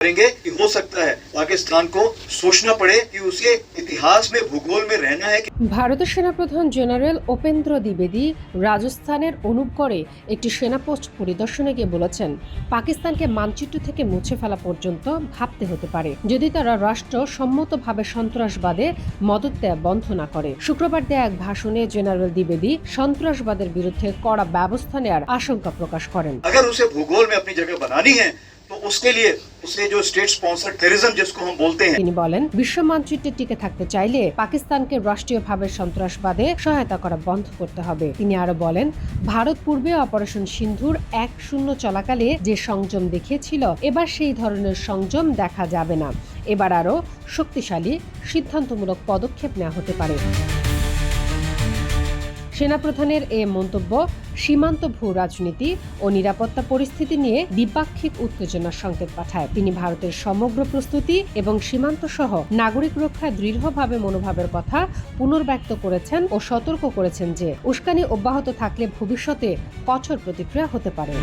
करेंगे कि हो सकता है पाकिस्तान को सोचना पड़े कि उसके इतिहास में भूगोल में रहना है। ভারতের সেনাপ্রধান জেনারেল উপেন্দ্র দ্বিবেদী রাজস্থানের অনুপগড়ে একটি সেনা পোস্ট পরিদর্শনে গিয়ে বলেছেন, পাকিস্তানকে মানচিত্র থেকে মুছে ফেলা পর্যন্ত ভাবতে হতে পারে যদি তারা রাষ্ট্র সম্মতভাবে সন্ত্রাসবাদে মদত দেয়া বন্ধ না করে। শুক্রবার দেয়া এক ভাষণে জেনারেল দ্বিবেদী সন্ত্রাসবাদের বিরুদ্ধে কড়া ব্যবস্থা নেওয়ার আশঙ্কা প্রকাশ করেন। अगर उसे भूगोल में अपनी जगह बनानी है तो उसके लिए उसे जो स्टेट स्पॉन्सर्ड टेररिज्म जिसको हम बोलते हैं। তিনি বলেন, বিশ্ব মানচিত্রে টিকে থাকতে চাইলে পাকিস্তানকে রাষ্ট্রীয়ভাবে সন্ত্রাসবাদে সহায়তা করা বন্ধ করতে হবে। তিনি আরো বলেন, ভারত পূর্বে অপারেশন সিন্ধুর 1-0 চলাকালে যে সংযম দেখিয়েছিল, এবার সেই ধরনের সংযম দেখা যাবে না। এবার আরো শক্তিশালী সিদ্ধান্তমূলক পদক্ষেপ নেওয়া হতে পারে। সেনাপ্রধানের এ মন্তব্য সীমান্ত ভূ রাজনীতি ও নিরাপত্তা পরিস্থিতি নিয়ে দ্বিপাক্ষিক উত্তেজনার সংকেত পাঠায়। তিনি ভারতের সমগ্র প্রস্তুতি এবং সীমান্ত সহ নাগরিক রক্ষায় দৃঢ়ভাবে মনোভাবের কথা পুনর্ব্যক্ত করেছেন ও সতর্ক করেছেন যে উস্কানি অব্যাহত থাকলে ভবিষ্যতে কঠোর প্রতিক্রিয়া হতে পারে।